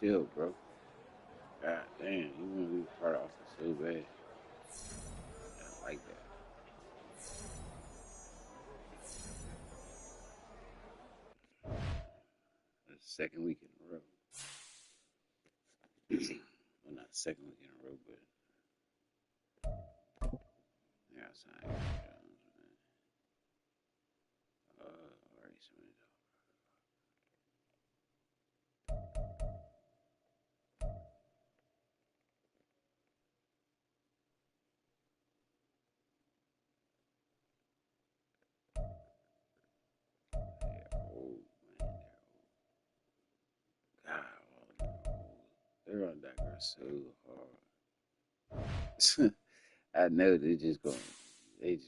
chill, bro. God damn, you want to be part of offense so bad. I like that. That's the second week in a row. Well, not the second week in a row, but yeah, it's not Aaron Jones, man. Already somebody. God, they're gonna digress so hard. I know they just gonna, man.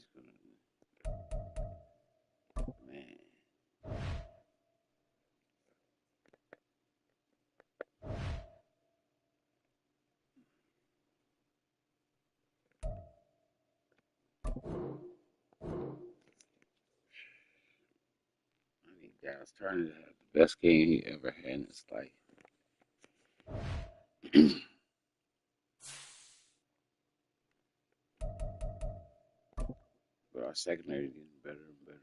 I need Dallas Turner to have the best game he ever had in his life. But our secondary is getting better and better.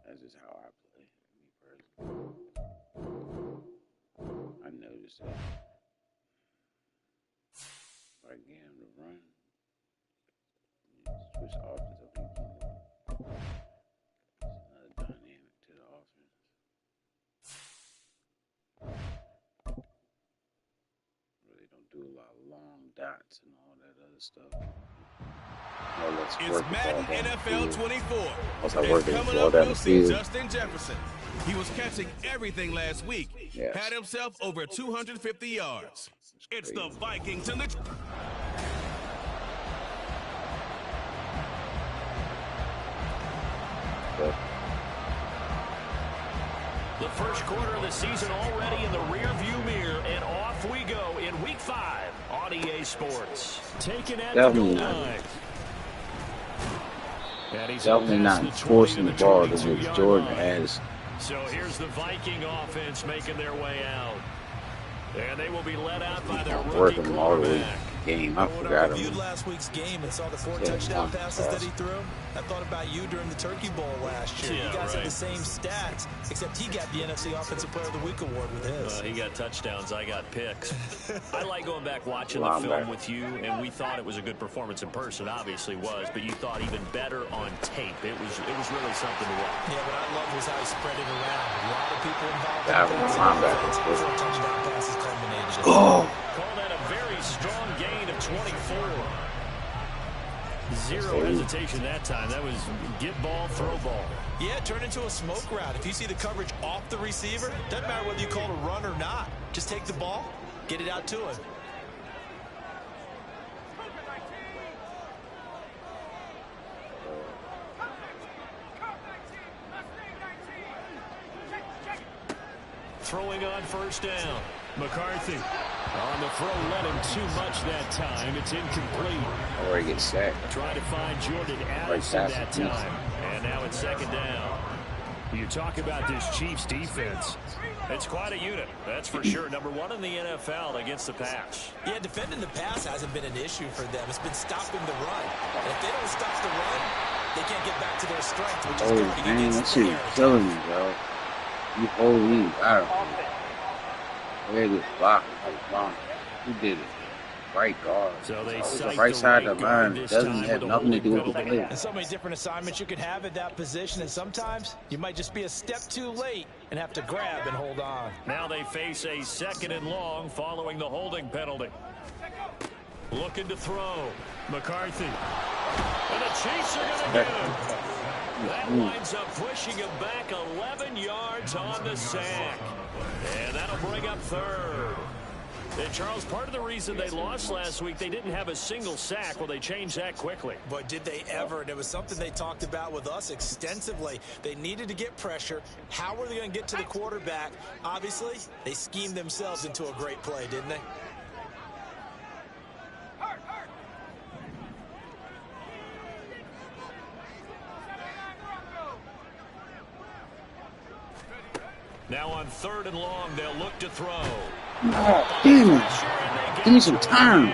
That's just how I play, me personally. I noticed that. If I get him to run, switch offense up even more. It's another dynamic to the offense. Really don't do a lot of long dots and all that other stuff. It's Madden NFL 24. And coming up, we'll see Justin Jefferson. He was catching everything last week. Yes. Had himself over 250 yards. It's the Vikings and the... The first quarter of the season already in the rearview mirror, and off we go in Week 5 on EA Sports. Taking at the goal line. Definitely not forcing the ball to which Jordan has. So here's the Viking offense making their way out. And they will be led out by their rookie quarterback. Game. I forgot him. I reviewed last week's game and saw the 4 touchdown passes that he threw. I thought about you during the Turkey Bowl last year. You guys had the same stats, except he got the NFC Offensive Player of the Week award with his. He got touchdowns. I got picks. I like going back watching the film with you, and we thought it was a good performance in person. Obviously was, but you thought even better on tape. It was really something to watch. Yeah, what I love was how he spread it around. A lot of people involved. Touchdown passes culminated. Call that a very strong gain of 24. Zero hesitation that time. That was get ball, throw ball. Yeah, turn into a smoke route. If you see the coverage off the receiver, doesn't matter whether you call it a run or not. Just take the ball, get it out to him. Throwing on first down. McCarthy on the throw, led him too much that time. It's incomplete. Or he gets sacked. Trying to find Jordan Addison that time. And now it's second down. You talk about this Chiefs defense. It's quite a unit, that's for sure. Number 1 in the NFL against the pass. Yeah, defending the pass hasn't been an issue for them. It's been stopping the run. And if they don't stop the run, they can't get back to their strength, which is going man, that shit is killing me, bro. You hold me. I don't know. Where did block? Who did it? Right guard. So they the right side of the line doesn't have nothing to do with the play. There's so many different assignments you could have at that position, and sometimes you might just be a step too late and have to grab and hold on. Now they face a 2nd and long following the holding penalty. Looking to throw. McCarthy. And the Chiefs are going to get him. That winds up pushing him back 11 yards on the sack. And that'll bring up 3rd. And Charles, part of the reason they lost last week, they didn't have a single sack. Well, they changed that quickly. But did they ever? And it was something they talked about with us extensively. They needed to get pressure. How were they going to get to the quarterback? Obviously, they schemed themselves into a great play, didn't they? Now on 3rd and long, they'll look to throw. Oh, damn it. Give me some time.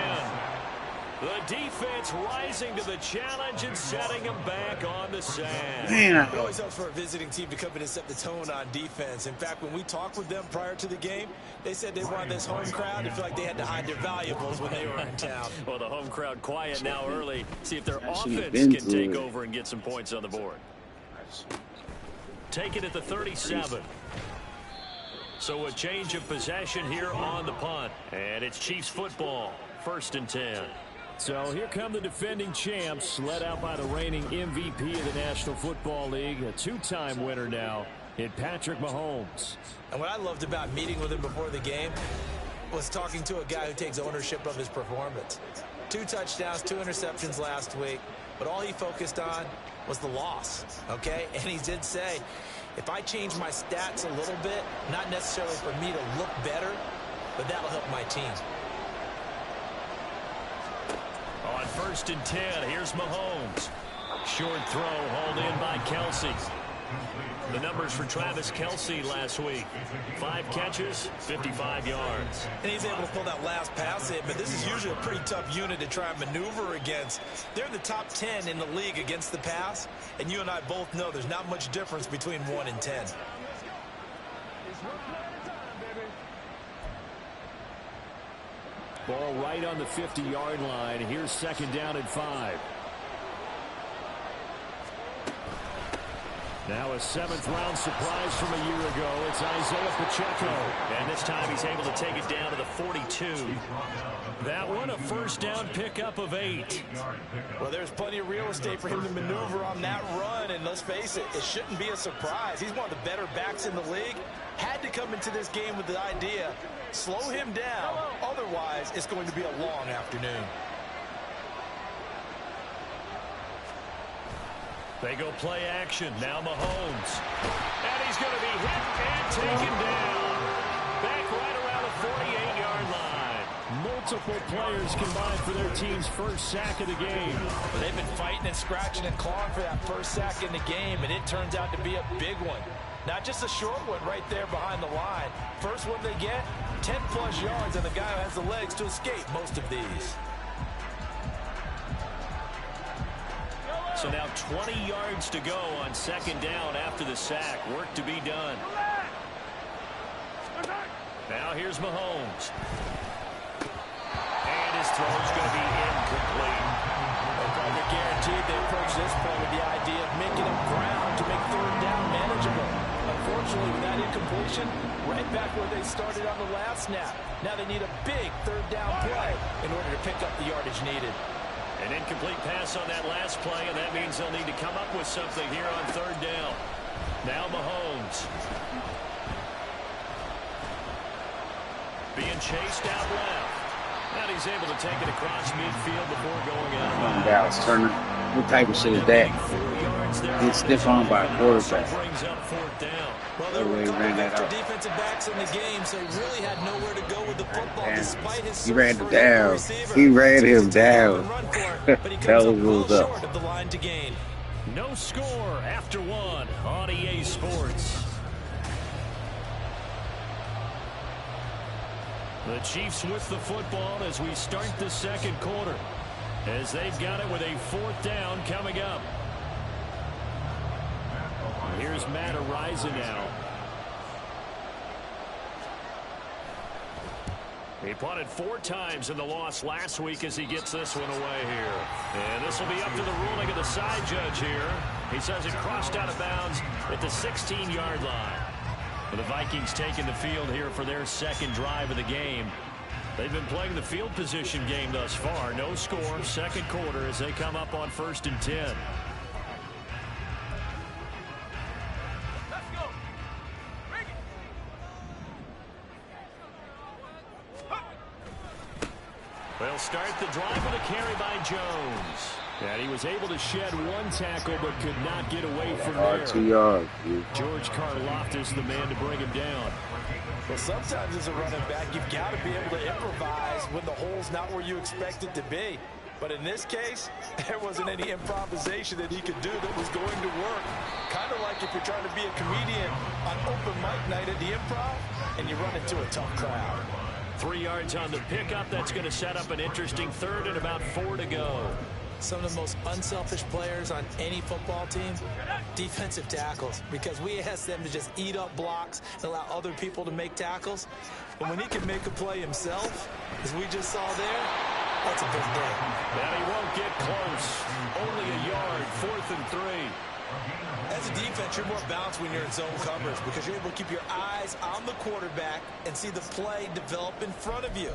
The defense rising to the challenge and setting them back on the sand. Man. It always helps for a visiting team to come in and set the tone on defense. In fact, when we talked with them prior to the game, they said they wanted this home crowd to feel like they had to hide their valuables when they were in town. Well, the home crowd quiet now early. See if their offense can take over and get some points on the board. Take it at the 37. So a change of possession here on the punt. And it's Chiefs football, 1st and 10. So here come the defending champs, led out by the reigning MVP of the National Football League, a 2-time winner now in Patrick Mahomes. And what I loved about meeting with him before the game was talking to a guy who takes ownership of his performance. 2 touchdowns, 2 interceptions last week, but all he focused on was the loss, okay? And he did say, if I change my stats a little bit, not necessarily for me to look better, but that'll help my team. On 1st and 10, here's Mahomes. Short throw hauled in by Kelsey. The numbers for Travis Kelsey last week. 5 catches, 55 yards. And he's able to pull that last pass in, but this is usually a pretty tough unit to try and maneuver against. They're in the top 10 in the league against the pass, and you and I both know there's not much difference between 1 and 10. Ball right on the 50-yard line. Here's 2nd down and 5. Now a 7th-round surprise from a year ago. It's Isaiah Pacheco. And this time he's able to take it down to the 42. That one a 1st down pickup of 8. Well, there's plenty of real estate for him to maneuver on that run. And let's face it, it shouldn't be a surprise. He's one of the better backs in the league. Had to come into this game with the idea, slow him down. Otherwise, it's going to be a long afternoon. They go play action. Now Mahomes. And he's going to be hit and taken down. Back right around the 48-yard line. Multiple players combined for their team's 1st sack of the game. But they've been fighting and scratching and clawing for that 1st sack in the game, and it turns out to be a big one. Not just a short one right there behind the line. First one they get, 10-plus yards, and the guy who has the legs to escape most of these. So now 20 yards to go on 2nd down after the sack. Work to be done. Now here's Mahomes. And his throw's going to be incomplete. They're probably guaranteed they approach this point with the idea of making up ground to make 3rd down manageable. Unfortunately, with that incompletion, right back where they started on the last snap. Now they need a big 3rd down play in order to pick up the yardage needed. An incomplete pass on that last play, and that means they'll need to come up with something here on 3rd down. Now Mahomes. Being chased out left. And he's able to take it across midfield before going out. Dallas Turner. What type of shit is that? He's stiff armed by a quarterback. Brings up 4th down. Well, there were a couple of extra defensive backs in the game, so he really had nowhere to go with the football despite his he ran him down. He ran him down. That was ruled up. Short of the line to gain. No score after 1 on EA Sports. The Chiefs with the football as we start the 2nd quarter, as they've got it with a 4th down coming up. Here's Matt Ariza now. He punted 4 times in the loss last week as he gets this one away here. And this will be up to the ruling of the side judge here. He says it crossed out of bounds at the 16-yard line. The Vikings taking the field here for their 2nd drive of the game. They've been playing the field position game thus far. No score, 2nd quarter as they come up on 1st and 10. They'll start the drive with a carry by Jones. And he was able to shed one tackle but could not get away from there. 2 yards, dude. George Karlaftis the man to bring him down. Well, sometimes as a running back, you've got to be able to improvise when the hole's not where you expect it to be. But in this case, there wasn't any improvisation that he could do that was going to work. Kind of like if you're trying to be a comedian on open mic night at the Improv and you run into a tough crowd. 3 yards on the pickup. That's going to set up an interesting third and about 4 to go. Some of the most unselfish players on any football team, defensive tackles, because we ask them to just eat up blocks and allow other people to make tackles. And when he can make a play himself, as we just saw there, that's a big day. And he won't get close. Only a yard, 4th and 3. As a defense, you're more balanced when you're in zone coverage because you're able to keep your eyes on the quarterback and see the play develop in front of you.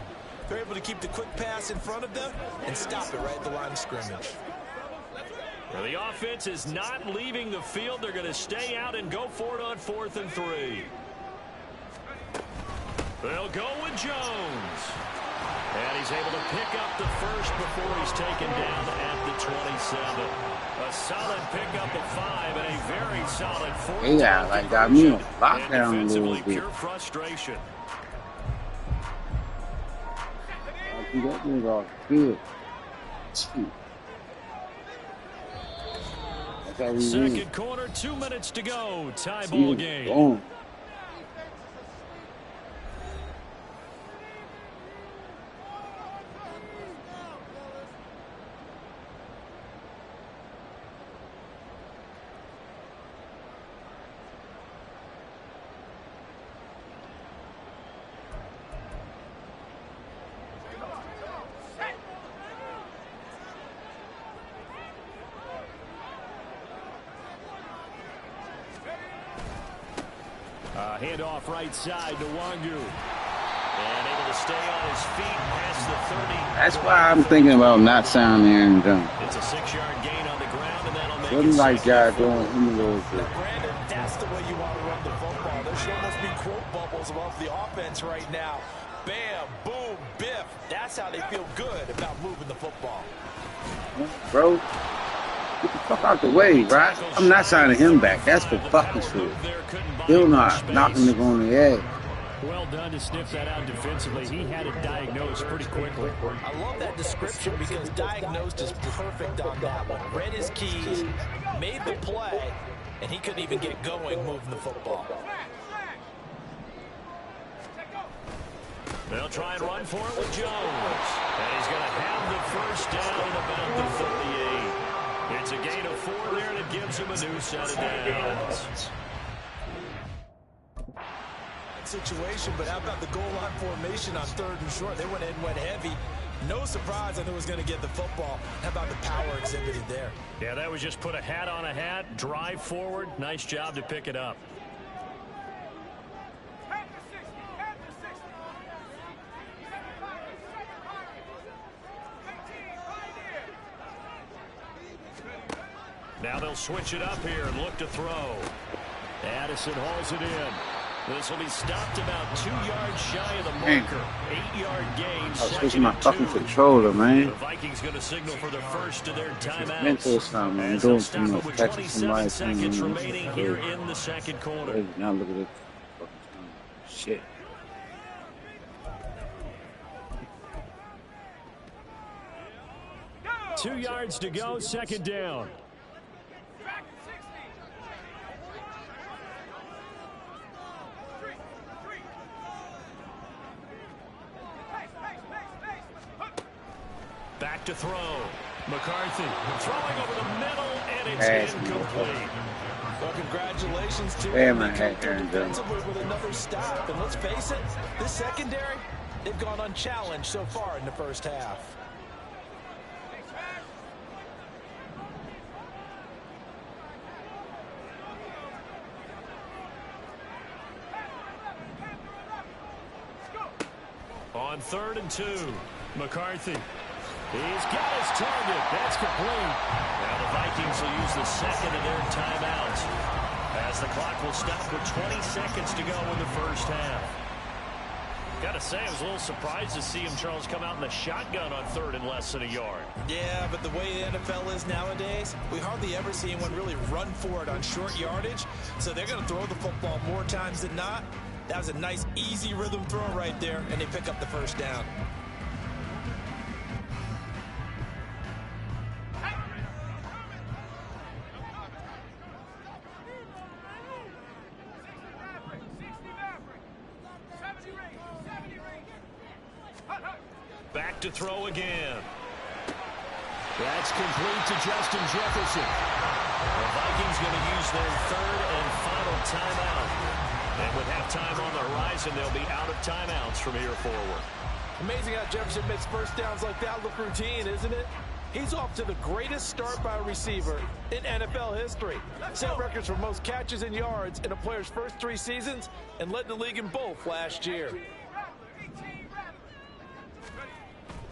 They're able to keep the quick pass in front of them and stop it right at the line of scrimmage. Well, the offense is not leaving the field. They're going to stay out and go for it on 4th and 3. They'll go with Jones. And he's able to pick up the first before he's taken down at the 27. A solid pickup of 5 and a very solid 4th. Yeah, like got me on lockdown a little bit. Pure frustration. That dude off good. That's how we Second win. quarter, 2 minutes to go. Tie ball game. Boom. Handoff right side to Wangu. And able to stay on his feet past the 30. That's why I'm thinking about not signing Aaron Jones. It's a 6-yard gain on the ground, and that'll make Wasn't it like second. God doing him a little bit. Brandon, that's the way you want to run the football. There should almost be quote bubbles above the offense right now. Bam, boom, biff. That's how they feel good about moving the football. Bro, get the fuck out the way, right? I'm not signing him back. That's for fucking sure. Still not knocking him on the head. Well done to sniff that out defensively. He had it diagnosed pretty quickly. I love that description because diagnosed is perfect on that one. Read his keys, made the play, and he couldn't even get going moving the football. They'll try and run for it with Jones. And he's going to have the first down at about the 38. It's a gain of 4 there, and it gives him a new set of downs. Situation, but how about the goal line formation on 3rd and short? They went in, went heavy. No surprise I knew was going to get the football. How about the power exhibited there? Yeah, that was just put a hat on a hat, drive forward. Nice job to pick it up. Now they'll switch it up here and look to throw. Addison hauls it in. This will be stopped about 2 yards shy of the marker. 8-yard gain. I was switching my fucking controller, man. The Vikings going to signal for the first of their timeouts. Mental something. I'm As doing they'll too stop it much. with Catching 27 somebody. seconds remaining here in the second quarter. Now look at this fucking shit. Two yards to go, second down. Back to throw. McCarthy throwing over the middle, and it's incomplete. Well, congratulations to Damn, him. I They had come Aaron through Jones. defensively with another stop. And let's face it, this secondary, they've gone unchallenged so far in the first half. On 3rd and 2, McCarthy. He's got his target. That's complete. Now the Vikings will use the second of their timeouts as the clock will stop with 20 seconds to go in the first half. Got to say, I was a little surprised to see him, Charles, come out in the shotgun on 3rd and less than a yard. Yeah, but the way the NFL is nowadays, we hardly ever see anyone really run for it on short yardage. So they're going to throw the football more times than not. That was a nice, easy rhythm throw right there, and they pick up the first down. Back to throw again. That's complete to Justin Jefferson. The Vikings going to use their 3rd and final timeout. And with halftime on the horizon, they'll be out of timeouts from here forward. Amazing how Jefferson makes first downs like that look routine, isn't it? He's off to the greatest start by a receiver in NFL history. Set records for most catches and yards in a player's first 3 seasons and led the league in both last year.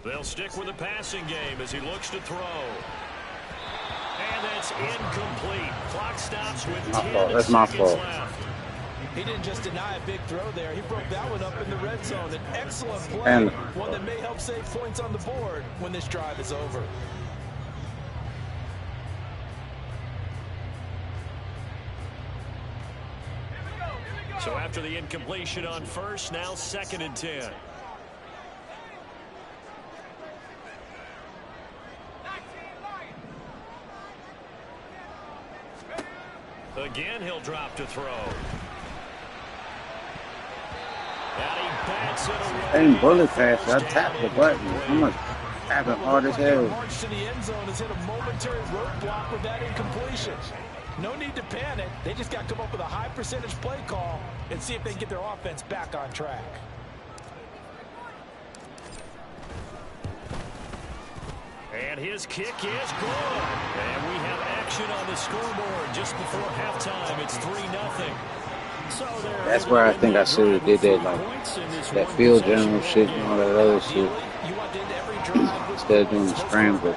They'll stick with the passing game as he looks to throw. And that's incomplete. Clock stops with 10 seconds left. He didn't just deny a big throw there. He broke that one up in the red zone. An excellent play. One that may help save points on the board when this drive is over. So after the incompletion on first, now 2nd and 10. Again, he'll drop to throw. And he bats it away. And bullet pass. I tapped the button. I'm gonna tap it hard as hell. March to the end zone has hit a momentary roadblock with that incompletion. No need to panic. They just got to come up with a high percentage play call and see if they can get their offense back on track. And his kick is good. And we have action on the scoreboard just before halftime. It's 3-0. So that's where I think I should have did that, like that field general shit and all that other shit. Instead of doing the scramble.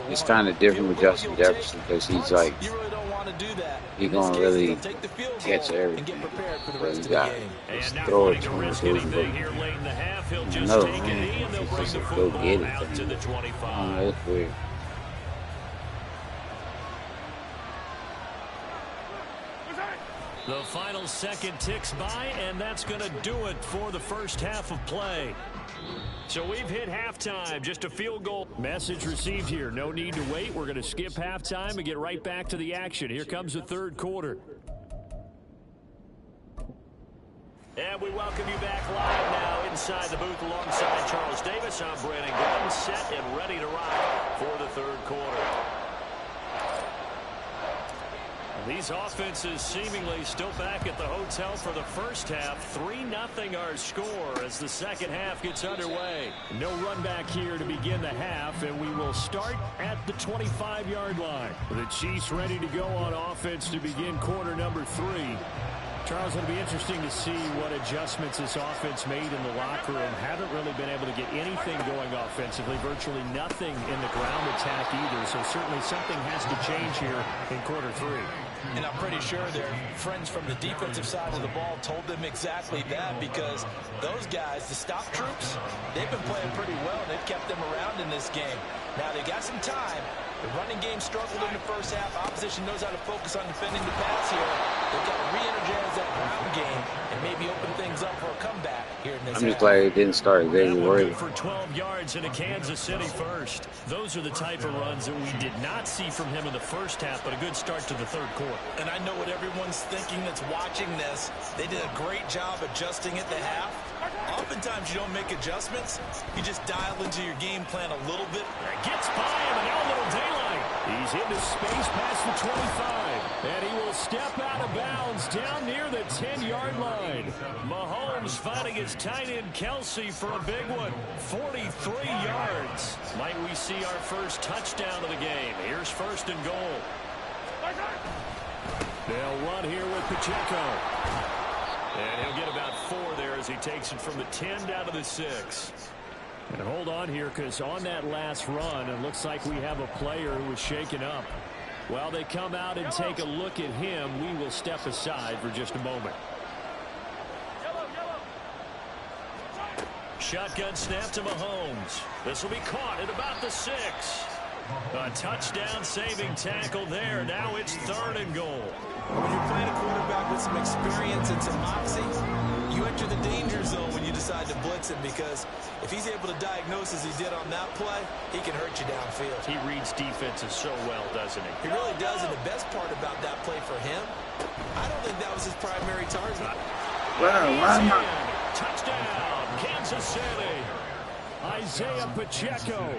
It's kind of different with Justin Jefferson because he's like, he's going to really catch everything. But he got to throw it to him so he can go. Another man, he's just go get it. I don't know, it's weird. The final second ticks by, and that's going to do it for the first half of play. So we've hit halftime, just a field goal. Message received here. No need to wait. We're going to skip halftime and get right back to the action. Here comes the 3rd quarter. And we welcome you back live now inside the booth alongside Charles Davis. I'm Brandon Gordon, set and ready to rock for the 3rd quarter. These offenses seemingly still back at the hotel for the first half. 3-0 our score as the second half gets underway. No run back here to begin the half, and we will start at the 25-yard line. The Chiefs ready to go on offense to begin quarter number 3. Charles, it'll be interesting to see what adjustments this offense made in the locker room. Haven't really been able to get anything going offensively. Virtually nothing in the ground attack either. So certainly something has to change here in quarter 3. And I'm pretty sure their friends from the defensive side of the ball told them exactly that, because those guys, the stop troops, they've been playing pretty well. They've kept them around in this game. Now they got some time. The running game struggled in the first half. Opposition knows how to focus on defending the pass here. They've got to re-energize that ground game and maybe open things up for a comeback here in this I'm just glad it didn't start very early. For 12 yards into Kansas City first. Those are the type of runs that we did not see from him in the first half, but a good start to the 3rd quarter. And I know what everyone's thinking that's watching this. They did a great job adjusting at the half. Oftentimes you don't make adjustments. You just dial into your game plan a little bit. Gets by him, and now a little daylight. He's into space past the 25. And he will step out of bounds down near the 10-yard line. Mahomes finding his tight end Kelsey for a big one. 43 yards. Might we see our first touchdown of the game? Here's 1st and goal. They'll run here with Pacheco. And he'll get about 4 there as he takes it from the 10 down to the 6. And hold on here, because on that last run, it looks like we have a player who was shaken up. While they come out and take a look at him, we will step aside for just a moment. shotgun snap to Mahomes. This will be caught at about the 6. A touchdown-saving tackle there. Now it's 3rd and goal. When you're playing a quarterback with some experience and some moxie, you enter the danger zone when you decide to blitz him, because if he's able to diagnose as he did on that play, he can hurt you downfield. He reads defenses so well, doesn't he? He really does, and the best part about that play for him, I don't think that was his primary target. Touchdown, Kansas City. Isaiah Pacheco,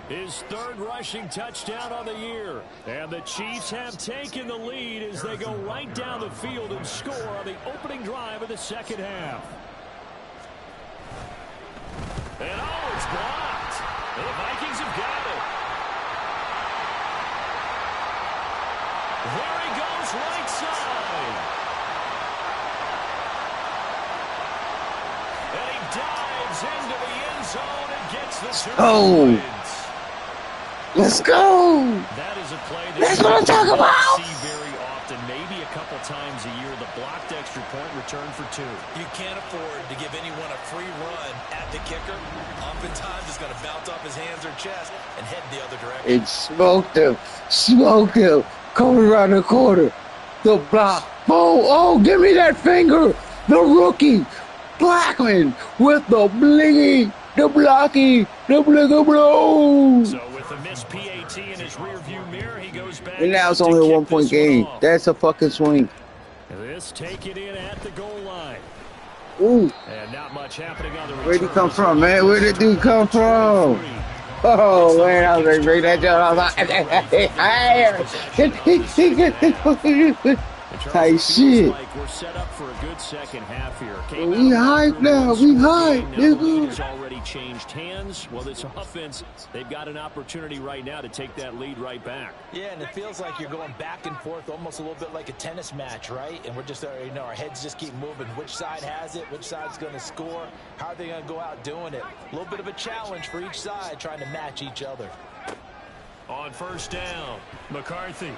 his 3rd rushing touchdown on the year. And the Chiefs have taken the lead as they go right down the field and score on the opening drive of the 2nd half. And it's blocked. The Vikings have got it. There he goes, right side. And he dives into the end zone and gets the 2 points. Let's go. That is a play that's what I'm talking about. See very often, maybe a couple times a year, the blocked extra point return for 2. You can't afford to give anyone a free run at the kicker. Oftentimes, it's going to bounce off his hands or chest and head the other direction. It smoked him. Coming around the corner. The block. Oh, give me that finger. The rookie. Blackman with the blingy. The blocky. The blingy blow. So with the missed PAT in his rearview mirror, he goes back. And now it's only a 1-point game. That's a fucking swing. This taken in at the goal line. Ooh. And not much happening on the return. Where'd he come from, man? Where did dude come from? Oh, man, I was like, bring that down. I was like, Hey, shit. We're set up for a good second half here. We hype now. We hype, nigga. It's already changed hands. Well, this offense, they've got an opportunity right now to take that lead right back. Yeah, and it feels like you're going back and forth, almost a little bit like a tennis match, right? And we're just, our heads just keep moving. Which side has it? Which side's going to score? How are they going to go out doing it? A little bit of a challenge for each side, trying to match each other. On 1st down, McCarthy.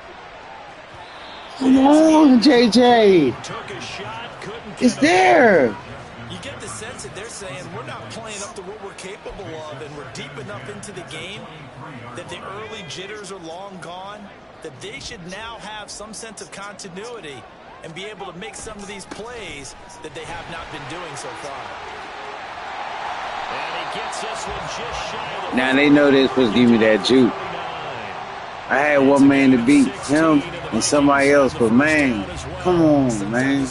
Come on, JJ. Took a shot, couldn't it's there. You get the sense that they're saying we're not playing up to what we're capable of, and we're deep enough into the game that the early jitters are long gone, that they should now have some sense of continuity and be able to make some of these plays that they have not been doing so far. And he gets this one just shy of the now they know they're supposed to give me that juke. I had one man to beat him and somebody else, but man, come on, man.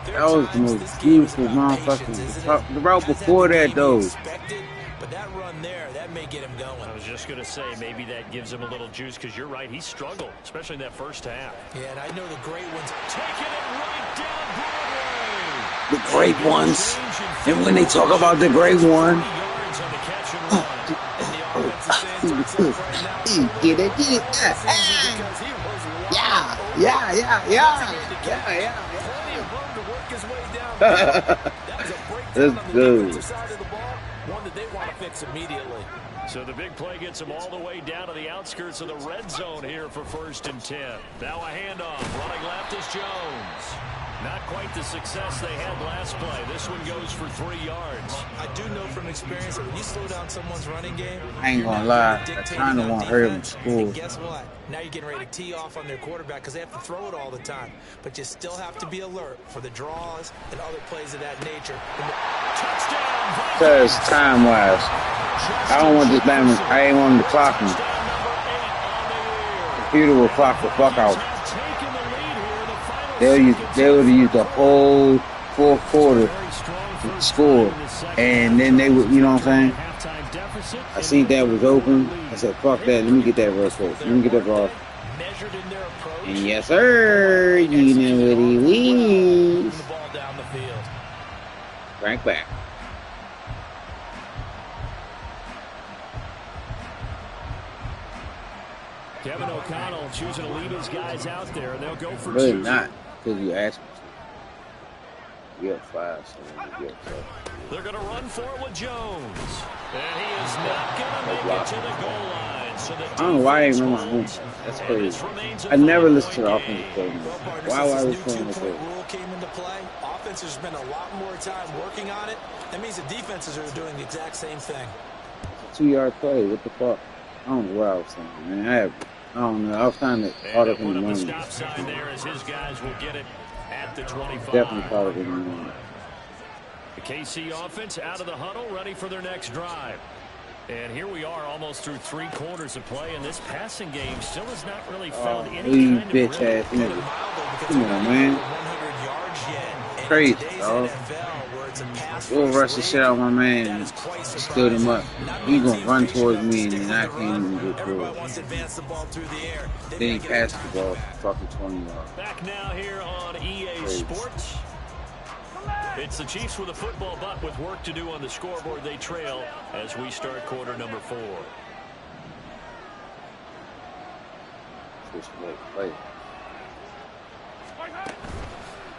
That was the most beautiful motherfucking. The route before that, though. But that run there, that may get him going. I was just going to say, maybe that gives him a little juice, because you're right, he struggled, especially in that 1st half. Yeah, and I know the great ones. Taking it right down Broadway. The great ones. And when they talk about the great one, get it. Yeah. That's good. One that they want to fix immediately. So the big play gets him all the way down to the outskirts of the red zone here for 1st and 10. Now a handoff. Running left is Jones. Not quite the success they had last play. This one goes for 3 yards. I do know from experience that when you slow down someone's running game, I ain't gonna lie, I kind of want to hurt him score. Guess what? Now you're getting ready to tee off on their quarterback because they have to throw it all the time. But you still have to be alert for the draws and other plays of that nature. Touchdown! Because time-wise, I don't want this Batman. I ain't want him to clock me. The computer will clock the fuck out. They would have used the whole 4th quarter to score, and then they would, you know what I'm saying? I seen that was open. I said, fuck that. Let me get that real quick. Let me get that ball. And yes, sir. You know what he means. Frank back. Kevin O'Connell choosing to leave his guys out there, and they'll go for 2. Really not, because you asked me to. You have 5, so you get 7. They're going to run for it with Jones. And he is not going to make it to the goal line. I don't know why I remember my home. That's crazy. I never listen to the offensive play. Why would I listen to the play? Rule came into play. Offenses spend a lot more time working on it. That means the defenses are doing the exact same thing. It's a 2-yard play. What the fuck? I don't know what I was saying, man. I don't know. I was kind of caught up in the moment. Stop sign there as his guys will get it at the 25. Definitely caught up in the moment. The KC offense out of the huddle, ready for their next drive. And here we are almost through 3 quarters of play, and this passing game still has not really found any kind of bitch ass nigga. Come on, man. Crazy, dog. Go rush the shit out of my man and stood him up. He gonna run towards me and then I can't even get through it. Then he passed the ball fucking 20 yards. Back now here on EA Sports. It's the Chiefs with a football, but with work to do on the scoreboard, they trail as we start quarter number 4.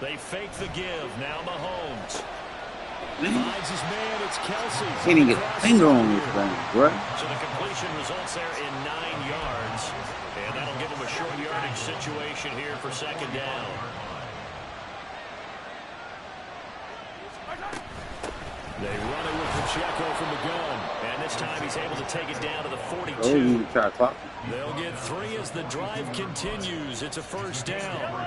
They fake the give. Now Mahomes. Finds his man. It's Kelsey. Can't even get a finger on this thing, bro. So the completion results there in 9 yards. And that'll give him a short yardage situation here for 2nd down. They run it with Pacheco from the gun. And this time he's able to take it down to the 42. Oh, you try to clock. They'll get 3 as the drive continues. It's a 1st down.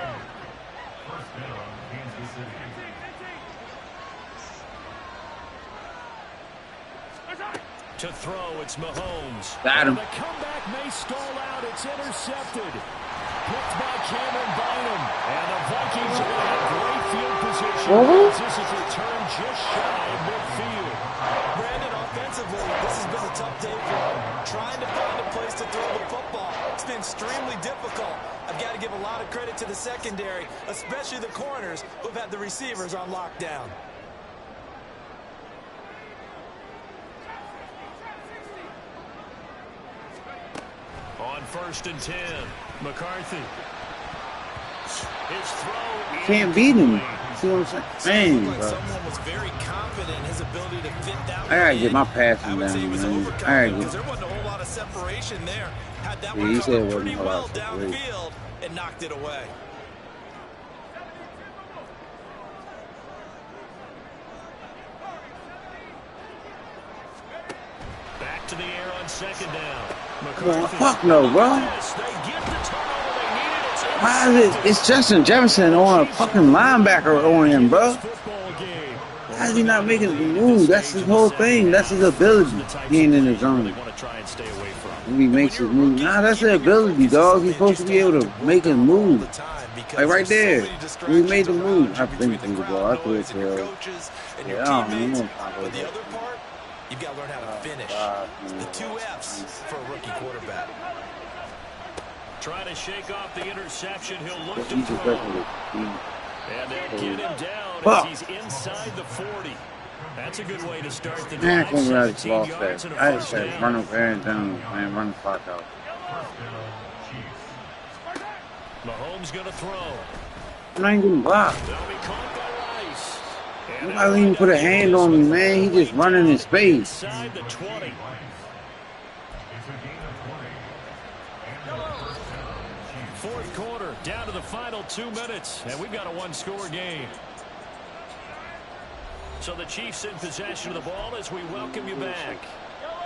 To throw, it's Mahomes. Got him. The comeback may stall out. It's intercepted. Picked by Cameron Bynum. And the Vikings are going to have great field position. This is returned just shy of midfield. Brandon, offensively, this has been a tough day for him. Trying to find a place to throw the football. It's been extremely difficult. I've got to give a lot of credit to the secondary, especially the corners who've had the receivers on lockdown. On 1st and 10, McCarthy. His throw. Can't beat him. See what I'm saying? Man, bro. Someone was very confident in his ability to fit down. I gotta get my passing down, man. I gotta because there wasn't a whole lot of separation there. Had that Yeah, one he said it covered wasn't pretty a whole well lot of separation. downfield and knocked it away. Back to the air on 2nd down. Well, fuck no, bro. Why is it? It's Justin Jefferson on a fucking linebacker on him, bro. How is he not making a move? That's his whole thing. That's his ability, being in the zone. When he makes his move, nah, that's his ability, dog. He's supposed to be able to make a move. Like right there, when he made the move, I think the ball. I threw it to him. Yeah, I don't know. But the other part, you've got to learn how to finish. The 2 F's for a rookie quarterback. Trying to shake off the interception. He'll look to throw. And they'll get him down as he's inside the 40. That's a good way to start the drive. I just lost that. I just had to run over there and down and run the clock out. Mahomes going to throw. I'm not even getting blocked. They'll be caught by Rice. Nobody even put a hand on me, man. He just running in space. Inside the 20. Fourth quarter, down to the final 2 minutes, and we've got a 1-score game. So the Chiefs in possession of the ball as we welcome you back.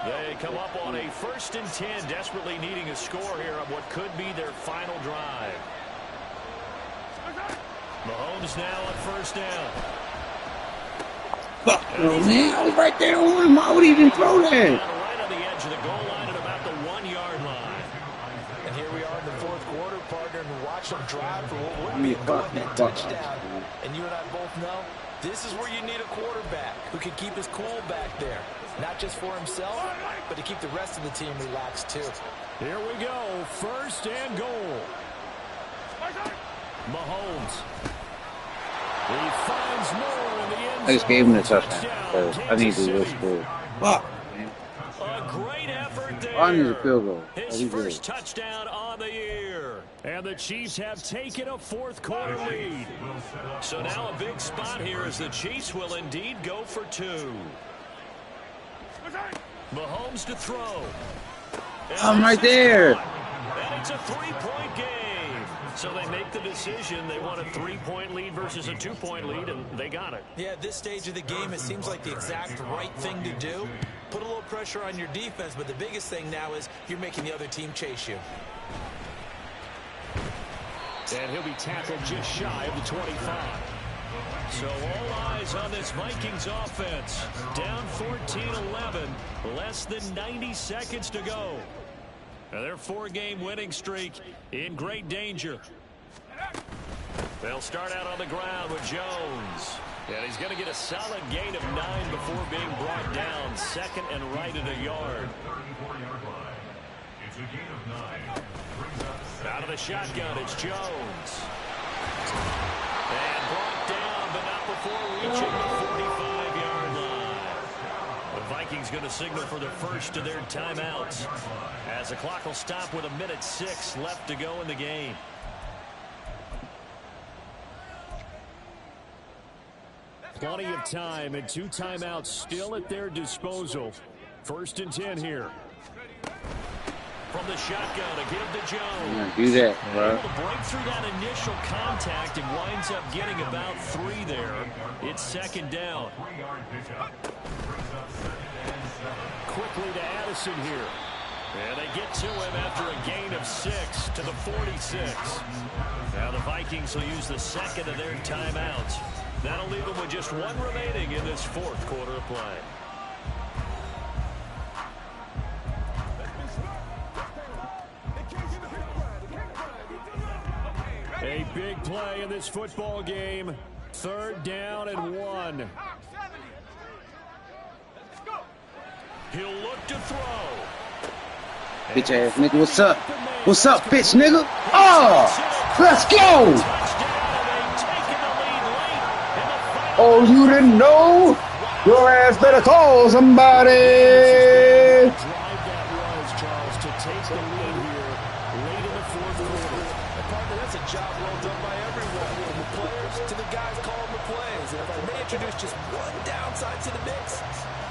They come up on a 1st and 10, desperately needing a score here on what could be their final drive. Mahomes now on 1st down. Fuck no, man. I was right there on him. Why would he even throw that? Right on the edge of the goal line at about the 1-yard line. And here we are in the 4th quarter, partner, and watch them drive for what would be a go-ahead touchdown. And you and I both know this is where you need a quarterback who can keep his cool back there. Not just for himself, but to keep the rest of the team relaxed too. Here we go, 1st and goal. Mahomes. He finds more in the end zone. I just gave him the touchdown. I need to do score. Fuck, man. A great effort there. I need a field goal. His first touchdown on the year. And the Chiefs have taken a 4th quarter lead. So now a big spot here as the Chiefs will indeed go for 2. Mahomes to throw. I'm right there. And it's a 3-point game. So they make the decision. They want a 3-point lead versus a 2-point lead, and they got it. Yeah, at this stage of the game, it seems like the exact right thing to do. Put a little pressure on your defense, but the biggest thing now is you're making the other team chase you. And he'll be tackled just shy of the 25. So all eyes on this Vikings offense. Down 14-11. Less than 90 seconds to go. Now their 4-game winning streak in great danger. They'll start out on the ground with Jones. And he's going to get a solid gain of 9 before being brought down. Second and right at a yard. Out of the shotgun, it's Jones. And brought down, but not before reaching the 45-yard line. The Vikings going to signal for the first of their timeouts, as the clock will stop with 1:06 left to go in the game. Plenty of time and 2 timeouts still at their disposal. 1st and 10 here. From the shotgun, a give to Jones. Do that, bro. Able to break through that initial contact and winds up getting about 3 there. It's 2nd down. Quickly to Addison here. And they get to him after a gain of 6 to the 46. Now the Vikings will use the second of their timeouts. That'll leave them with just 1 remaining in this 4th quarter of play. A big play in this football game. 3rd down and 1. He'll look to throw. Bitch ass nigga, what's up? What's up, bitch nigga? Oh, let's go! Oh, you didn't know? Your ass better call somebody. Introduce just one downside to the mix.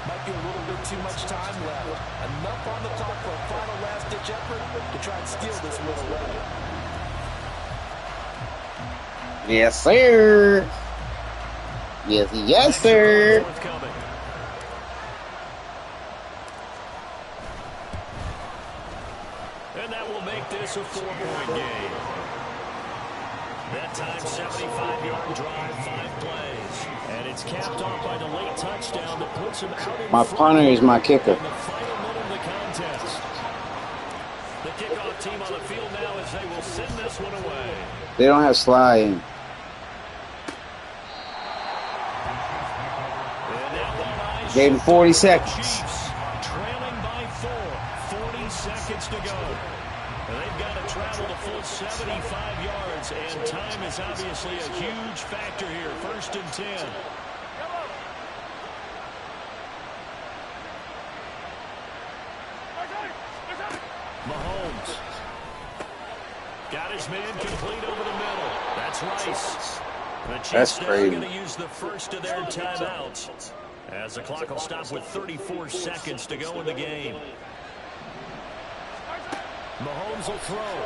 Might be a little bit too much time left. Enough on the clock for a final last-ditch effort to try and steal this win away. Yes, sir. Yes, sir. And that will make this a 4-point game. That time, 75-yard drive, 5 plays. And it's capped off by the late touchdown that puts him out in My punter is my kicker. in the final minute of the contest. The kickoff team on the field now as they will send this one away. They don't have sliding. Gave him 40 seconds. Chiefs trailing by 4. 40 seconds to go. They've got to travel the full 75 yards, and time is obviously a huge factor here. 1st and 10. Mahomes. Got his man complete over the middle. That's Rice. The Chiefs now going to use the first of their timeouts, as the clock will stop with 34 seconds to go in the game. Mahomes will throw.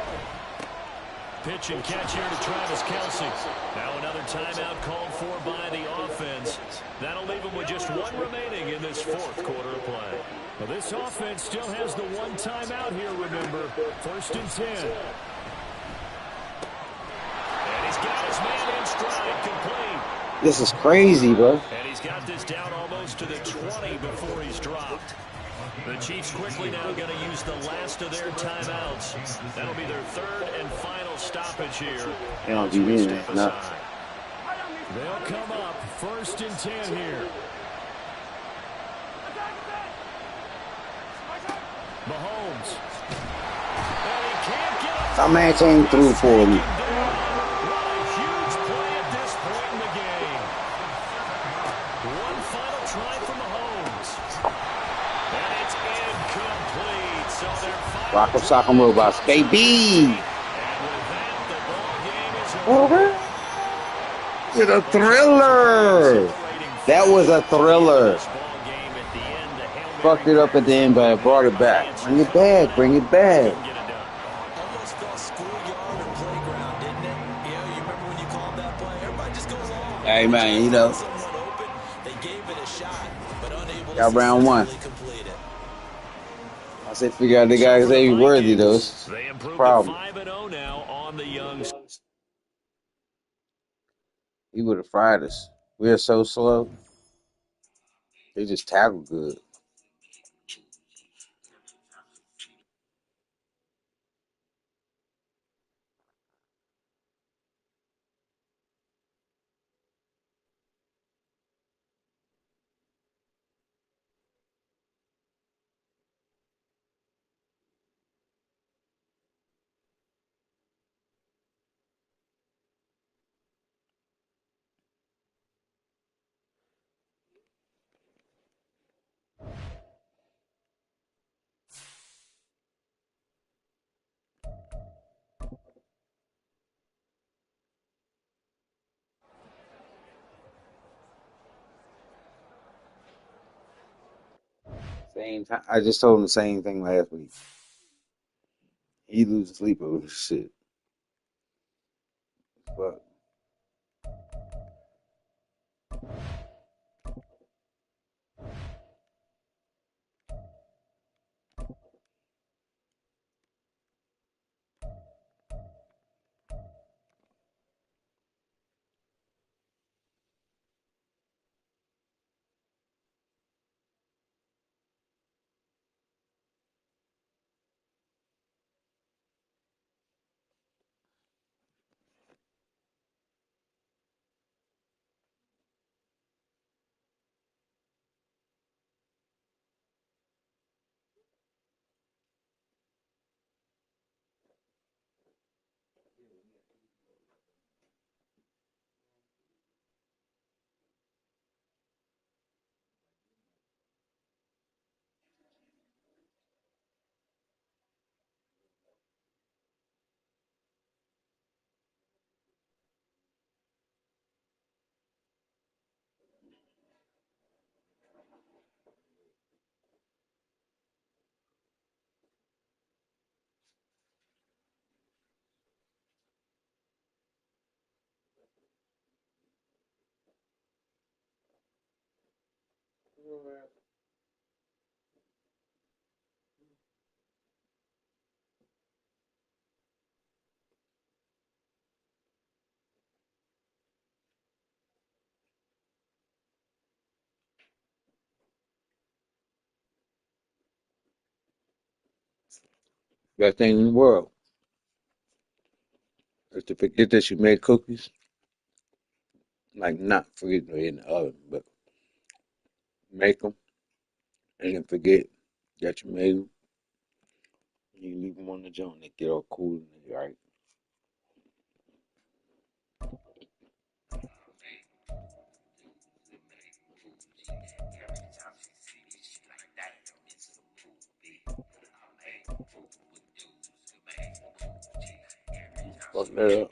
Pitch and catch here to Travis Kelce. Now another timeout called for by the offense. That'll leave them with just 1 remaining in this 4th quarter of play. Well, this offense still has the 1 timeout here, remember. 1st and 10. And he's got his man in stride, complete. This is crazy, bro. And he's got this down almost to the 20 before he's dropped. The Chiefs quickly now going to use the last of their timeouts. That'll be their 3rd and final stoppage here. They don't do anything. No. They'll come up 1st and 10 here. Mahomes. And he can't get up. That man came through for me. What a huge play at this point in the game. One final try for Mahomes. And it's incomplete. So they're final. Rock 'em, sock 'em, robots, baby. And with that, the ball game is over. It's a thriller. That was a thriller. This ball game at the end, the Hail fucked it up at the end, but I brought it back. Bring it back. Bring it back. Almost felt schoolyard or playground, didn't it? You remember when you called that play? Everybody just goes along. Hey, man, you know. Someone open, they gave it a shot, but unable to Got round one. complete it. I say figure out the guys they worthy, though. It's They improved to problem. 5-0 now on the young. He would have fried us. We are so slow. They just tackle good. Same time. I just told him the same thing last week. He loses sleep over this shit. Fuck. Best thing in the world is to forget that you made cookies. Like, not forget they're in the oven, but make them and then forget that you made them. You leave them on the joint, they get all cool and they're all right. Fuck that up.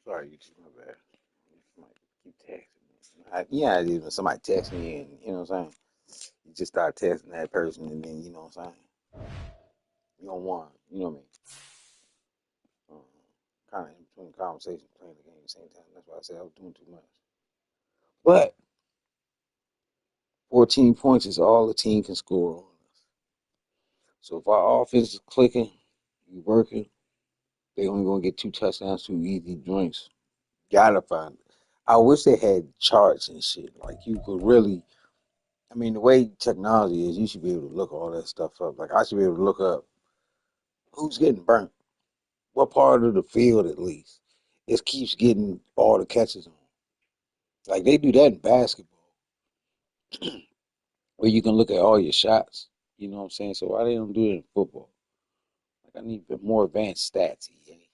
Sorry, you my bad. Somebody keep texting me. Yeah, when somebody texts me and you know what I'm saying, you just start texting that person and then you know what I'm saying. You don't want, you know what I mean. Kind of in between conversations, playing the game at the same time. That's why I said I was doing too much. But 14 points is all the team can score on us. So if our offense is clicking, we working, they only gonna get 2 touchdowns, 2 easy joints. Gotta find it. I wish they had charts and shit. Like you could really, I mean, the way technology is, you should be able to look all that stuff up. Like I should be able to look up who's getting burnt, what part of the field at least. It keeps getting all the catches on. Like they do that in basketball, where you can look at all your shots. You know what I'm saying? So why they don't do it in football? Like I need more advanced stats. EA.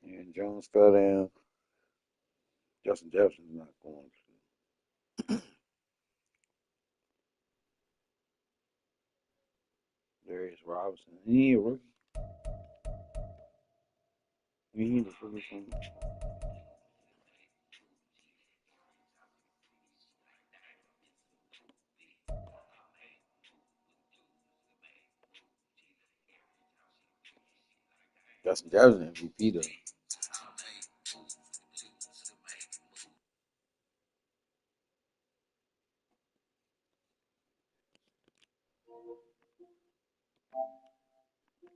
And Jones fell down. Justin Jefferson's not going. Darius Robinson. He ain't a rookie. He ain't a rookie. Justin Jefferson MVP though.